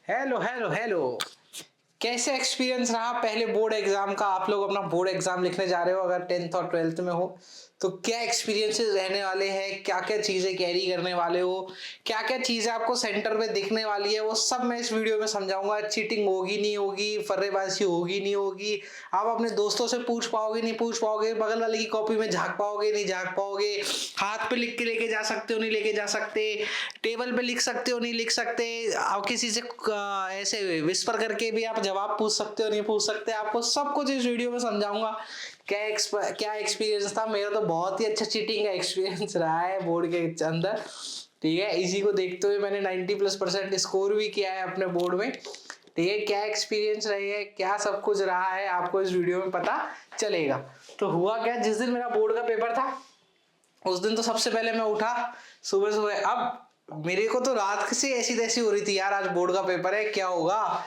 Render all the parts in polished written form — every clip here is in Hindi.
Hello hello hello. कैसे एक्सपीरियंस रहा पहले बोर्ड एग्जाम का? आप लोग अपना बोर्ड एग्जाम लिखने जा रहे हो, अगर 10th और 12th में हो तो क्या एक्सपीरियंसेस रहने वाले हैं, क्या क्या चीजें कैरी करने वाले हो, क्या क्या चीजें आपको सेंटर में दिखने वाली है, वो सब मैं इस वीडियो में समझाऊंगा। चीटिंग होगी नहीं होगी, फर्रेबाजी होगी नहीं होगी, आप अपने दोस्तों से पूछ पाओगे नहीं पूछ पाओगे, बगल वाले की कॉपी में झांक पाओगे नहीं झांक पाओगे, हाथ पे लिख के लेके जा सकते हो नहीं लेके जा सकते, टेबल पे लिख सकते हो नहीं लिख सकते, आप किसी से ऐसे विस्पर करके भी आप जवाब पूछ सकते हो नहीं पूछ सकते। आपको सब कुछ इस वीडियो में समझाऊंगा। क्या एक्सपीरियंस था मेरा? तो बहुत ही अच्छा चीटिंग का एक्सपीरियंस रहा है बोर्ड के अंदर। ठीक है, इसी को देखते हुए मैंने 90+% स्कोर भी किया है अपने बोर्ड में। ठीक है, क्या एक्सपीरियंस रही है, क्या सब कुछ रहा है, आपको इस वीडियो में पता चलेगा। तो हुआ क्या, जिस दिन मेरा बोर्ड का पेपर था उस दिन तो सबसे पहले मैं उठा सुबह सुबह। अब मेरे को तो रात से ऐसी तैसी हो रही थी यार, आज बोर्ड का पेपर है, क्या होगा,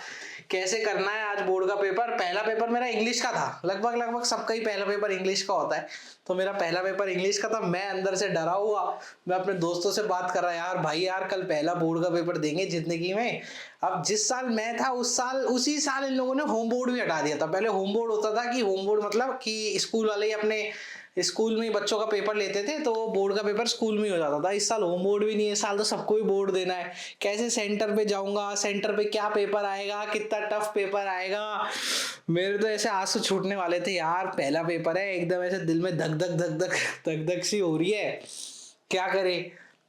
कैसे करना है आज बोर्ड का पेपर। पहला पेपर मेरा इंग्लिश का था, लगभग लगभग सबका ही पहला पेपर इंग्लिश का होता है, तो मेरा पहला पेपर इंग्लिश का था। मैं अंदर से डरा हुआ, मैं अपने दोस्तों से बात कर रहा, यार भाई यार कल पहला बोर्ड का पेपर देंगे जिंदगी में। अब जिस साल मैं था उस साल उसी साल इन लोगों ने होम बोर्ड भी हटा दिया था। पहले होम बोर्ड होता था कि होम बोर्ड मतलब कि स्कूल वाले ही अपने स्कूल में ही बच्चों का पेपर लेते थे, तो बोर्ड का पेपर स्कूल में ही हो जाता था। इस साल होम बोर्ड भी नहीं है, इस साल तो सबको ही बोर्ड देना है। कैसे सेंटर पे जाऊंगा, सेंटर पे क्या पेपर आएगा, कितना टफ पेपर आएगा। मेरे तो ऐसे आंसू छूटने वाले थे यार, पहला पेपर है, एकदम ऐसे दिल में धक धक धक धक धक धक सी हो रही है, क्या करे।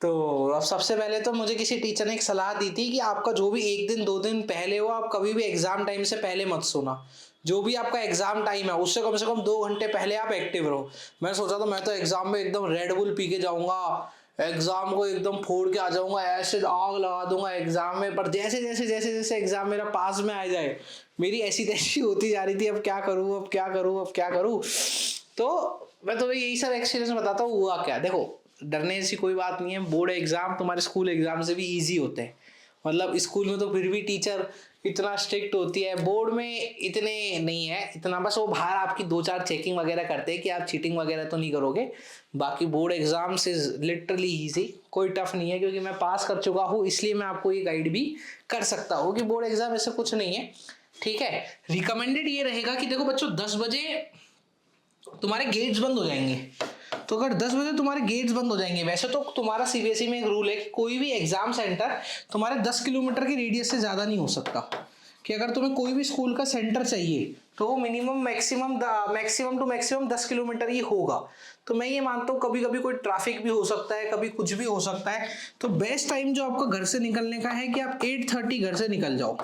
तो अब सबसे पहले तो मुझे किसी टीचर ने एक सलाह दी थी कि आपका जो भी 1 दिन 2 दिन पहले हो, आप कभी भी एग्जाम टाइम से पहले मत सोना। जो भी आपका एग्जाम टाइम है उससे कम से कम 2 घंटे पहले आप एक्टिव रहो। मैं सोचा था मैं तो एग्जाम में एकदम रेड बुल पी के जाऊंगा, एग्जाम को एकदम फोड़ के आ जाऊंगा, ऐसे आग लगा दूंगा एग्जाम में। पर जैसे जैसे जैसे जैसे एग्जाम मेरा पास में आ जाए, मेरी ऐसी तैसी होती जा रही थी, अब क्या करूं अब क्या करूं अब क्या करूं। तो मैं तुम्हें यही सब एक्सपीरियंस बताता हूँ हुआ क्या। देखो, डरने से कोई बात नहीं है, बोर्ड एग्जाम तुम्हारे स्कूल एग्जाम से भी इजी होते हैं। मतलब स्कूल में तो फिर भी टीचर इतना स्ट्रिक्ट होती है, बोर्ड में इतने नहीं है इतना, बस वो बाहर आपकी 2-4 चेकिंग वगैरह करते हैं कि आप चीटिंग वगैरह तो नहीं करोगे। बाकी बोर्ड एग्जाम से लिटरली इजी, कोई टफ नहीं है, क्योंकि मैं पास कर चुका हूँ इसलिए मैं आपको ये गाइड भी कर सकता हूँ कि बोर्ड एग्जाम ऐसे कुछ नहीं है। ठीक है, रिकमेंडेड ये रहेगा कि देखो बच्चों 10 बजे तुम्हारे गेट्स बंद हो जाएंगे। तो अगर 10 बजे तुम्हारे गेट्स बंद हो जाएंगे, वैसे तो तुम्हारा सीबीएसई में एक रूल है कि कोई भी एग्जाम सेंटर तुम्हारे 10 किलोमीटर की रेडियस से ज्यादा नहीं हो सकता। कि अगर तुम्हें कोई भी स्कूल का सेंटर चाहिए तो वो minimum maximum to maximum 10 kilometre ही होगा। तो मैं ये मानता हूँ कभी कभी कोई ट्रैफिक भी हो सकता है, कभी कुछ भी हो सकता है। तो बेस्ट टाइम जो आपका घर से निकलने का है कि आप 8:30 घर से निकल जाओ।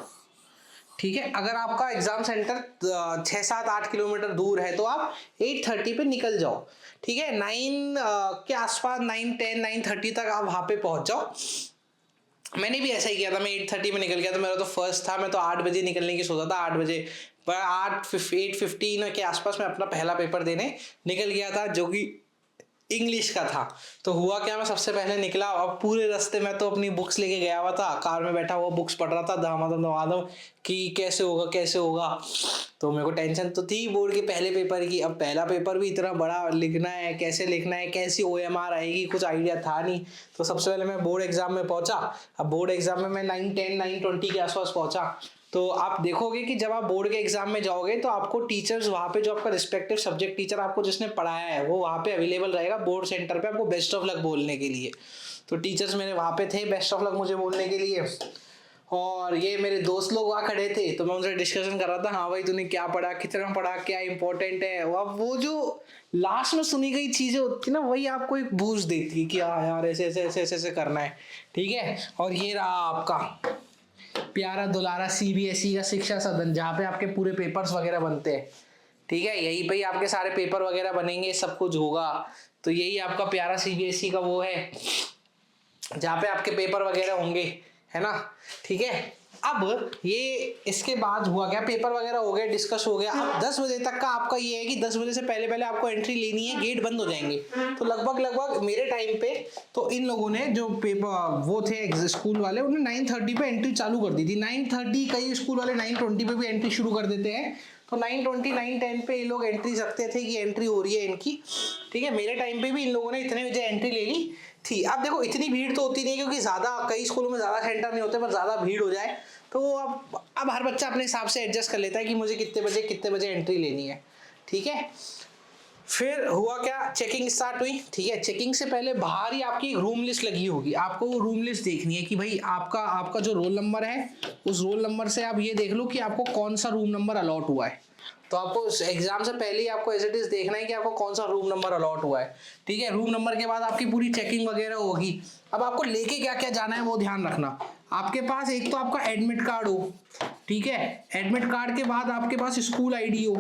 ठीक है, अगर आपका एग्जाम सेंटर 6-7-8 किलोमीटर दूर है तो आप 8:30 पे निकल जाओ। ठीक है, 9 के आसपास 9:10 9:30 तक आप वहां पे पहुंच जाओ। मैंने भी ऐसा ही किया था, मैं 8:30 में निकल गया था, मेरा तो फर्स्ट था, मैं तो 8 बजे निकलने की सोचा था, 8 बजे पर 8:15 के आसपास मैं अपना पहला पेपर देने निकल गया था, जो कि इंग्लिश का था। तो हुआ क्या, मैं सबसे पहले निकला, अब पूरे रास्ते में तो अपनी बुक्स लेके गया हुआ था, कार में बैठा हुआ बुक्स पढ़ रहा था धमाधम धमाधम कि कैसे होगा कैसे होगा। तो मेरे को टेंशन तो थी बोर्ड के पहले पेपर की, अब पहला पेपर भी इतना बड़ा लिखना है, कैसे लिखना है, कैसी ओएमआर आएगी, कुछ आइडिया था नहीं। तो सबसे पहले मैं बोर्ड एग्जाम में पहुंचा। अब बोर्ड एग्जाम में मैं 9:10 9:20 के आसपास पहुंचा। तो आप देखोगे कि जब आप बोर्ड के एग्जाम में जाओगे तो आपको टीचर्स वहां पे, जो आपका रिस्पेक्टिव सब्जेक्ट टीचर आपको जिसने पढ़ाया है वो वहां पे अवेलेबल रहेगा बोर्ड सेंटर पे, आपको बेस्ट ऑफ लक बोलने के लिए। तो टीचर्स मेरे वहां पे थे बेस्ट ऑफ लक मुझे बोलने के लिए। और ये मेरे दोस्त लोग वहाँ खड़े थे, तो मैं उनसे डिस्कशन कर रहा था, हाँ भाई तूने क्या पढ़ा, कितना पढ़ा, क्या इंपॉर्टेंट है। अब वो जो लास्ट में सुनी गई चीजें होती है ना, वही आपको एक बूस्ट देती है कि हाँ यार ऐसे ऐसे ऐसे ऐसे ऐसे करना है। ठीक है, और ये रहा आपका प्यारा दुलारा सीबीएसई का शिक्षा सदन, जहाँ पे आपके पूरे पेपर्स वगैरह बनते हैं। ठीक है, यहीं पे ही आपके सारे पेपर वगैरह बनेंगे, सब कुछ होगा। तो यही आपका प्यारा सीबीएसई का वो है जहाँ पे आपके पेपर वगैरह होंगे, है ना। ठीक है, अब ये इसके बाद हुआ क्या, पेपर वगैरह हो गए, डिस्कस हो गया। अब 10 बजे तक का आपका ये है कि 10 बजे से पहले पहले आपको एंट्री लेनी है, गेट बंद हो जाएंगे। तो लगभग लगभग मेरे टाइम पे तो इन लोगों ने जो पेपर वो थे स्कूल वाले, उन्होंने 9:30 पे एंट्री चालू कर दी थी। 9:30, कई स्कूल वाले 9:20 पे भी एंट्री शुरू कर देते हैं। तो 9:20 9:10 पे ये लोग एंट्री रखते थे कि एंट्री हो रही है इनकी। ठीक है, मेरे टाइम पे भी इन लोगों ने इतने बजे एंट्री ले ली थी। अब देखो इतनी भीड़ तो होती नहीं, क्योंकि ज्यादा कई स्कूलों में ज्यादा सेंटर नहीं होते, पर ज्यादा भीड़ हो जाए तो अब हर बच्चा अपने हिसाब से एडजस्ट कर लेता है कि मुझे कितने बजे एंट्री लेनी है, ठीक है। फिर हुआ क्या, चेकिंग स्टार्ट हुई, ठीक है। चेकिंग से पहले बाहर ही आपकी एक रूम लिस्ट लगी होगी, आपको वो रूम लिस्ट देखनी है कि भाई आपका जो रोल नंबर है, उस रोल नंबर से आप ये देख लो कि आपको कौन सा रूम नंबर अलॉट हुआ है। तो आपको एग्जाम से पहले ही आपको एज इट इज देखना है कि आपको कौन सा रूम नंबर अलॉट हुआ है, ठीक है। रूम नंबर के बाद आपकी पूरी चेकिंग वगैरह होगी। अब आपको लेके क्या क्या जाना है वो ध्यान रखना। आपके पास एक तो आपका एडमिट कार्ड हो, ठीक है। एडमिट कार्ड के बाद आपके पास स्कूल आईडी हो,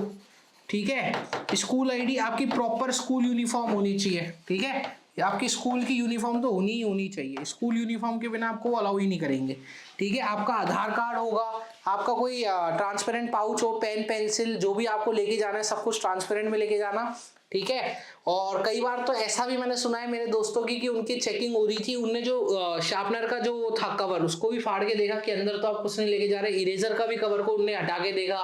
ठीक है। स्कूल आईडी, आपकी प्रॉपर स्कूल यूनिफॉर्म होनी चाहिए, ठीक है। आपकी स्कूल की यूनिफॉर्म तो होनी चाहिए, स्कूल यूनिफॉर्म के बिना आपको अलाउ ही नहीं करेंगे, ठीक है। आपका आधार कार्ड होगा, आपका कोई ट्रांसपेरेंट पाउच हो, पेन पेंसिल जो भी आपको लेके जाना है सब कुछ ट्रांसपेरेंट में लेके जाना, ठीक है। और कई बार तो ऐसा भी मैंने सुना है मेरे दोस्तों की कि उनकी चेकिंग हो रही थी, उनने जो शार्पनर का जो था कवर उसको भी फाड़ के देखा कि अंदर तो आप कुछ नहीं लेके जा रहे। इरेजर का भी कवर को उनने हटा के देखा।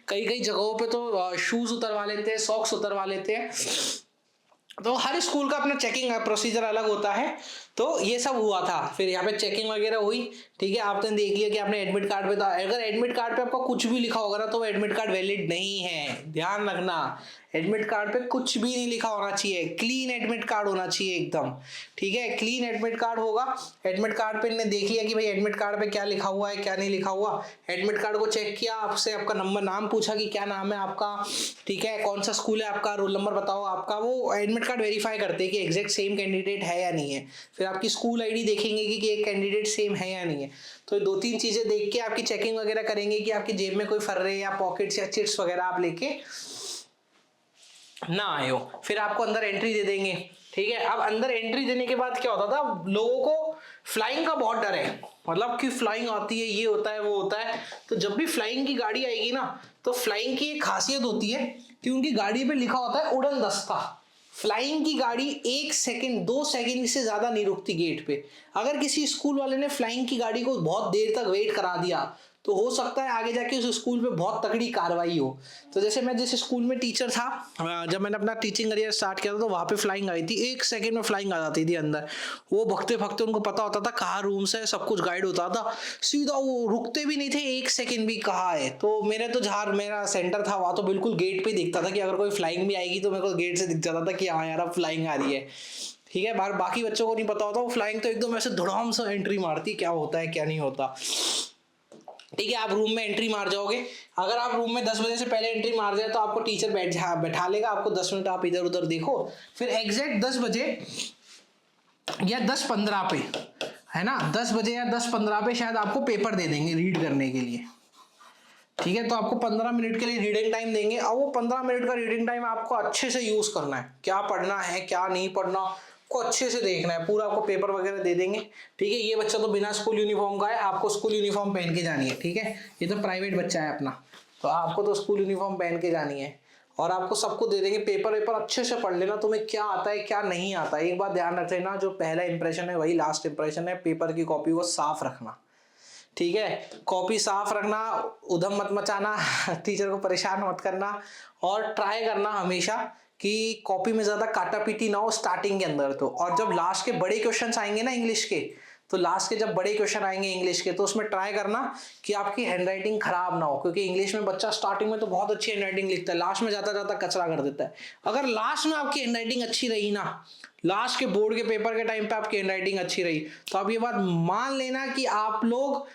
कई जगहों पे तो शूज उतरवा लेते हैं, सॉक्स उतरवा लेते हैं। तो हर स्कूल का अपना चेकिंग प्रोसीजर अलग होता है। तो ये सब हुआ था, फिर यहाँ पे चेकिंग वगैरह हुई, ठीक है। आपने देख लिया कि आपने एडमिट कार्ड पे था, अगर एडमिट कार्ड पे आपका कुछ भी लिखा होगा ना तो वो एडमिट कार्ड वैलिड नहीं है, ध्यान रखना। एडमिट कार्ड पे कुछ भी नहीं लिखा होना चाहिए, क्लीन एडमिट कार्ड होना चाहिए एकदम, ठीक है। क्लीन एडमिट कार्ड होगा। एडमिट कार्ड पे इन्होंने देख लिया कि भाई एडमिट कार्ड पे क्या लिखा हुआ है क्या नहीं लिखा हुआ। एडमिट कार्ड को चेक किया, आपसे आपका नंबर नाम पूछा कि क्या नाम है आपका, ठीक है, कौन सा स्कूल है आपका, रोल नंबर बताओ आपका। वो एडमिट कार्ड वेरीफाई करते हैं कि एग्जैक्ट सेम कैंडिडेट है या नहीं है। फिर आपकी स्कूल आईडी देखेंगे कि एक कैंडिडेट सेम है या नहीं है। तो 2-3 चीजें देख के आपकी चेकिंग वगैरह करेंगे कि आपकी जेब में कोई फर्रे या पॉकेट्स या चिट्स वगैरह आप लेके ना आए हो। फिर आपको अंदर एंट्री दे देंगे, ठीक है। अब अंदर एंट्री देने के बाद क्या होता था, लोगों को फ्लाइंग का बहुत डर है, मतलब कि फ्लाइंग आती है, ये होता है वो होता है। तो जब भी फ्लाइंग की गाड़ी आएगी ना, तो फ्लाइंग की एक खासियत होती है कि उनकी गाड़ी पे लिखा होता है उड़न दस्ता। फ्लाइंग की गाड़ी 1 सेकंड 2 सेकंड से ज्यादा नहीं रुकती गेट पे। अगर किसी स्कूल वाले ने फ्लाइंग की गाड़ी को बहुत देर तक वेट करा दिया तो हो सकता है आगे जाके उस स्कूल पे बहुत तगड़ी कार्रवाई हो। तो जैसे मैं जिस स्कूल में टीचर था, जब मैंने अपना टीचिंग करियर स्टार्ट किया था तो वहां पे फ्लाइंग आई थी, 1 सेकंड में फ्लाइंग आ जाती थी अंदर। वो भगते भगते उनको पता होता था कहाँ रूम्स है, सब कुछ गाइड होता था, सीधा वो रुकते भी नहीं थे 1 सेकंड भी कहाँ है। तो मेरे तो जहाँ मेरा सेंटर था वहां तो बिल्कुल गेट पे दिखता था कि अगर कोई फ्लाइंग भी आएगी तो मेरे को गेट से दिख जाता था कि हाँ यार अब फ्लाइंग आ रही है, ठीक है। बाकी बच्चों को नहीं पता होता, वो फ्लाइंग तो एकदम ऐसे धड़ाम से एंट्री मारती, क्या होता है क्या नहीं होता, ठीक है। आप रूम में एंट्री मार जाओगे। अगर आप रूम में 10 बजे से पहले एंट्री मार जाए तो आपको टीचर बैठा लेगा, आपको 10 मिनट आप इधर उधर देखो। फिर एग्जैक्ट 10 बजे या 10:15 पे, है ना, 10 बजे या 10:15 पे शायद आपको पेपर दे देंगे रीड करने के लिए, ठीक है। तो आपको 15 मिनट के लिए रीडिंग टाइम देंगे और वो 15 मिनट का रीडिंग टाइम आपको अच्छे से यूज करना है, क्या पढ़ना है क्या नहीं पढ़ना को अच्छे से देखना है, पूरा आपको पेपर वगैरह दे देंगे, ठीक है। ये बच्चा तो बिना स्कूल यूनिफॉर्म का है, आपको स्कूल यूनिफॉर्म पहन के जानी है, ठीक है। ये तो प्राइवेट बच्चा है अपना, तो आपको तो स्कूल यूनिफॉर्म पहन के जानी है और आपको सबको दे देंगे। पेपर अच्छे से पढ़ लेना, तुम्हें क्या आता है क्या नहीं आता है। एक बात ध्यान रख लेना, जो पहला इंप्रेशन है वही लास्ट इंप्रेशन है। पेपर की कॉपी को साफ रखना, ठीक है। कॉपी साफ रखना, उधम मत मचाना, टीचर को परेशान मत करना और ट्राई करना हमेशा कि कॉपी में ज्यादा काटा पीटी ना हो स्टार्टिंग के अंदर। तो और जब लास्ट के बड़े क्वेश्चंस आएंगे ना इंग्लिश के, तो लास्ट के जब बड़े क्वेश्चन आएंगे इंग्लिश के तो उसमें ट्राई करना कि आपकी हैंडराइटिंग खराब ना हो, क्योंकि इंग्लिश में बच्चा स्टार्टिंग में तो बहुत अच्छी हैंडराइटिंग लिखता है, लास्ट में जाता जाता कचरा कर देता है। अगर लास्ट में आपकी हैंडराइटिंग अच्छी रही ना, लास्ट के बोर्ड के पेपर के टाइम पे आपकी हैंडराइटिंग अच्छी रही, तो आप ये बात मान लेना कि आप लोग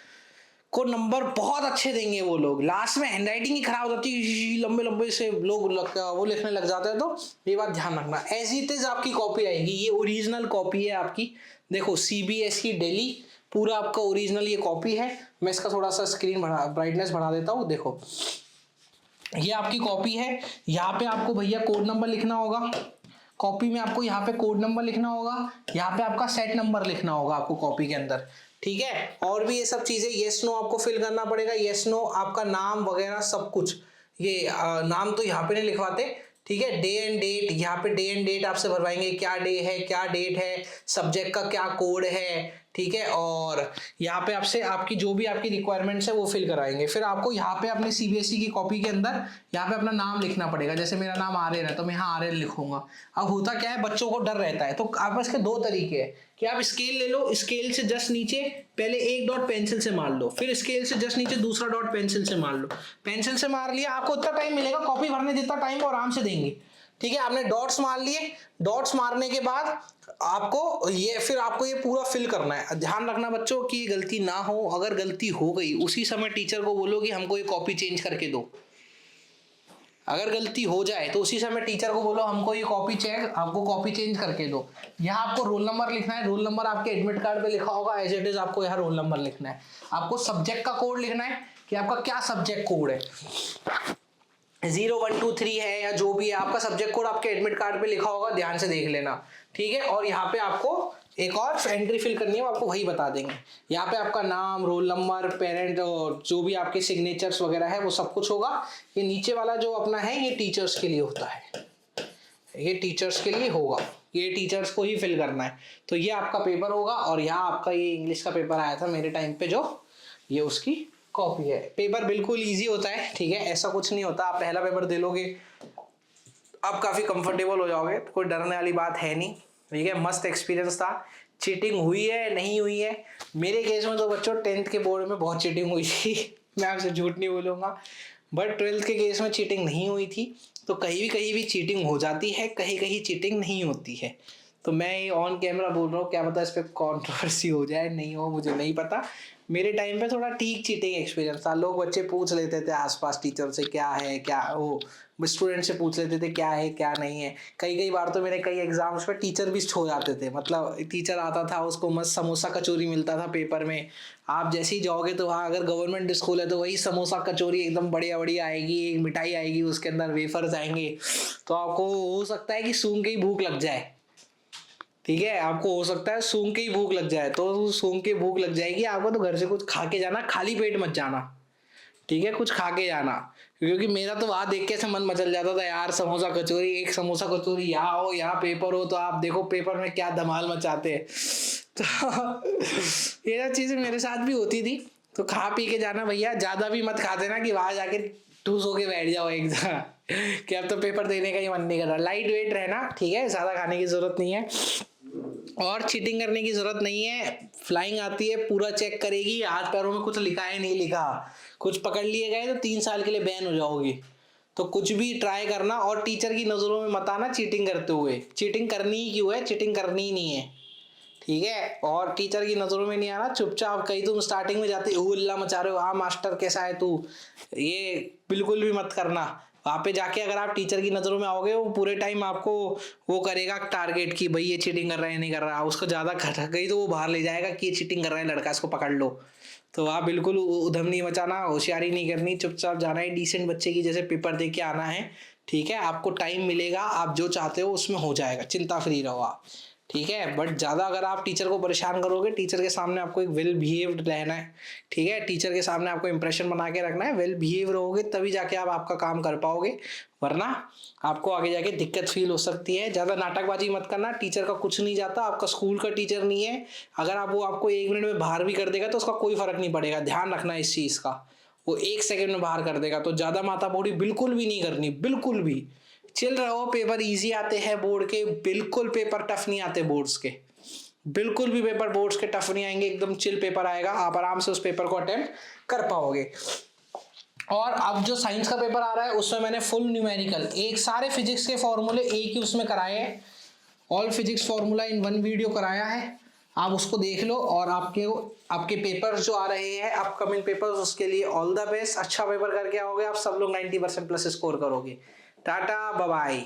को नंबर बहुत अच्छे देंगे वो लोग। लास्ट में हैंडराइटिंग ही खराब हो जाती है, लंबे लंबे से लोग वो लिखने लग जाते हैं, तो ये बात ध्यान रखना। एज इट इज आपकी कॉपी आएगी, ये ओरिजिनल कॉपी है आपकी, देखो CBSE दिल्ली पूरा आपका ओरिजिनल ये कॉपी है। मैं इसका थोड़ा सा स्क्रीन ब्राइटनेस बढ़ा देता हूँ, देखो ये आपकी कॉपी है। यहाँ पे आपको भैया कोड नंबर लिखना होगा, कॉपी में आपको यहाँ पे कोड नंबर लिखना होगा, यहाँ पे आपका सेट नंबर लिखना होगा आपको कॉपी के अंदर, ठीक है। और भी ये सब चीजें येस नो आपको फिल करना पड़ेगा, येस नो आपका नाम वगैरह सब कुछ। ये नाम तो यहाँ पे नहीं लिखवाते, ठीक है। डे एंड डेट, यहाँ पे डे एंड डेट आपसे भरवाएंगे, क्या डे है क्या डेट है, सब्जेक्ट का क्या कोड है, ठीक है, और यहाँ पे आपसे आपकी जो भी आपकी रिक्वायरमेंट्स है वो फिल कराएंगे। फिर आपको यहाँ पे अपने सीबीएसई की कॉपी के अंदर यहाँ पे अपना नाम लिखना पड़ेगा। जैसे मेरा नाम आर्यन है तो मैं यहाँ आर्यन लिखूंगा। अब होता क्या है, बच्चों को डर रहता है, तो आप इसके दो तरीके हैं कि आप स्केल ले लो, स्केल से जस्ट नीचे पहले एक डॉट पेंसिल से मार लो, फिर स्केल से जस्ट नीचे दूसरा डॉट पेंसिल से मार लो। पेंसिल से मार लिया, आपको उतना टाइम मिलेगा, कॉपी भरने जितना टाइम वो आराम से देंगे। ठीक है, आपने डॉट्स मार लिए, डॉट्स मारने के बाद आपको ये फिर आपको ये पूरा फिल करना है। ध्यान रखना बच्चों कि गलती ना हो, अगर गलती हो गई उसी समय टीचर को बोलो कि हमको ये कॉपी चेंज करके दो। अगर गलती हो जाए तो उसी समय टीचर को बोलो हमको ये आपको कॉपी चेंज करके दो। यहाँ आपको रोल नंबर लिखना है, रोल नंबर आपके एडमिट कार्ड पे लिखा होगा एज इट इज, आपको यहाँ रोल नंबर लिखना है। आपको सब्जेक्ट का कोड लिखना है कि आपका क्या सब्जेक्ट कोड है, 0 1 2 3 है या जो भी है, आपका सब्जेक्ट कोड आपके एडमिट कार्ड पे लिखा होगा, ध्यान से देख लेना। ठीक है, और यहाँ पे आपको एक और एंट्री फिल करनी है, वो आपको वही बता देंगे। यहाँ पे आपका नाम, रोल नंबर, पेरेंट और जो भी आपके सिग्नेचर्स वगैरह है वो सब कुछ होगा। ये नीचे वाला जो अपना है ये टीचर्स के लिए होता है, ये टीचर्स के लिए होगा, ये टीचर्स को ही फिल करना है। तो ये आपका पेपर होगा, और यहाँ आपका ये इंग्लिश का पेपर आया था मेरे टाइम पे, जो ये उसकी कॉपी है। पेपर बिल्कुल इजी होता है, ठीक है, ऐसा कुछ नहीं होता। आप पहला पेपर दे लोगे, आप काफ़ी कंफर्टेबल हो जाओगे, कोई डरने वाली बात है नहीं। ठीक है, मस्त एक्सपीरियंस था। चीटिंग हुई है नहीं हुई है, मेरे केस में तो बच्चों 10th के बोर्ड में बहुत चीटिंग हुई थी मैं आपसे झूठ नहीं बोलूँगा, बट 12th के केस में चीटिंग नहीं हुई थी। तो कहीं भी चीटिंग हो जाती है, कहीं कहीं चीटिंग नहीं होती है। तो मैं ये ऑन कैमरा बोल रहा हूँ, क्या पता इस पर कॉन्ट्रोवर्सी हो जाए, नहीं हो, मुझे नहीं पता। मेरे टाइम पे थोड़ा ठीक चीटिंग एक्सपीरियंस था। लोग बच्चे पूछ लेते थे आसपास टीचर से क्या है क्या, वो स्टूडेंट से पूछ लेते थे क्या है क्या नहीं है। कई बार तो मेरे कई एग्जाम्स में टीचर भी छो जाते थे, मतलब टीचर आता था, उसको मस्त समोसा कचौरी मिलता था पेपर में। आप जैसे ही जाओगे तो वहाँ अगर गवर्नमेंट स्कूल है तो वही समोसा कचौरी एकदम बढ़िया बढ़िया आएगी, एक मिठाई आएगी, उसके अंदर वेफर्स आएंगे। तो आपको हो सकता है कि सूंघ के ही भूख लग जाए। ठीक है, आपको हो सकता है सूंघ के ही भूख लग जाए, तो सूंघ के भूख लग जाएगी आपको, तो घर से कुछ खा के जाना, खाली पेट मत जाना। ठीक है, कुछ खा के जाना, क्योंकि मेरा तो वहां देख के से मन मचल जाता था यार, समोसा कचौरी, एक समोसा कचौरी, यहाँ हो यहाँ पेपर हो, तो आप देखो पेपर में क्या धमाल मचाते हैं तो ये चीजें मेरे साथ भी होती थी। तो खा पी के जाना भैया, ज्यादा भी मत खा देना कि वहां जाके ठूस होके बैठ जाओ एकदम कि अब तो पेपर देने का ही मन नहीं कर रहा। लाइट वेट रहना, ठीक है, ज्यादा खाने की जरूरत नहीं है, और चीटिंग करने की जरूरत नहीं है। फ्लाइंग आती है, पूरा चेक करेगी, हाथ पैरों में कुछ लिखा है नहीं लिखा, कुछ पकड़ लिए गए तो 3 साल के लिए बैन हो जाओगे। तो कुछ भी ट्राई करना, और टीचर की नजरों में मत आना चीटिंग करते हुए। चीटिंग करनी ही क्यों है, चीटिंग करनी ही नहीं है। ठीक है, और टीचर की नजरों में नहीं आना, चुपचाप। कहीं तुम स्टार्टिंग में जाते हुल्ला मचा रहे हो, हाँ मास्टर कैसा है तू, ये बिल्कुल भी मत करना। वहाँ पे जाके अगर आप टीचर की नज़रों में आओगे, वो पूरे टाइम आपको वो करेगा टारगेट कि भाई ये चीटिंग कर रहा है नहीं कर रहा। उसको ज़्यादा खटक गई तो वो बाहर ले जाएगा कि ये चीटिंग कर रहा है लड़का, इसको पकड़ लो। तो आप बिल्कुल उधम नहीं मचाना, होशियारी नहीं करनी, चुपचाप जाना है, डिसेंट बच्चे की जैसे पेपर दे के आना है। ठीक है, आपको टाइम मिलेगा, आप जो चाहते हो उसमें हो जाएगा, चिंता फ्री रहो आप। ठीक है, बट ज़्यादा अगर आप टीचर को परेशान करोगे, टीचर के सामने आपको एक वेल बिहेव्ड रहना है। ठीक है, टीचर के सामने आपको इंप्रेशन बना के रखना है, वेल बिहेव रहोगे तभी जाके आप आपका काम कर पाओगे, वरना आपको आगे जाके दिक्कत फील हो सकती है। ज़्यादा नाटकबाजी मत करना, टीचर का कुछ नहीं जाता, आपका स्कूल का टीचर नहीं है। अगर आप वो आपको 1 मिनट में बाहर भी कर देगा तो उसका कोई फर्क नहीं पड़ेगा, ध्यान रखना इस चीज़ का। वो 1 सेकंड में बाहर कर देगा, तो ज़्यादा माथापौड़ी बिल्कुल भी नहीं करनी, बिल्कुल भी। चिल रहो, पेपर इजी आते हैं बोर्ड के, बिल्कुल पेपर टफ नहीं आते बोर्ड्स के, बिल्कुल भी पेपर बोर्ड्स के टफ नहीं आएंगे, एकदम चिल पेपर आएगा, आप आराम से उस पेपर को अटेम्प्ट कर पाओगे। और अब जो साइंस का पेपर आ रहा है उसमें मैंने फुल न्यूमेरिकल, एक सारे फिजिक्स के फॉर्मूले एक ही उसमें कराए हैं, all physics formula in 1 video कराया है। आप उसको देख लो, और आपके पेपर जो आ रहे हैं अपकमिंग पेपर्स, उसके लिए ऑल द बेस्ट। अच्छा पेपर करके आओगे आप सब लोग, 90% प्लस स्कोर करोगे। Tata bye bye.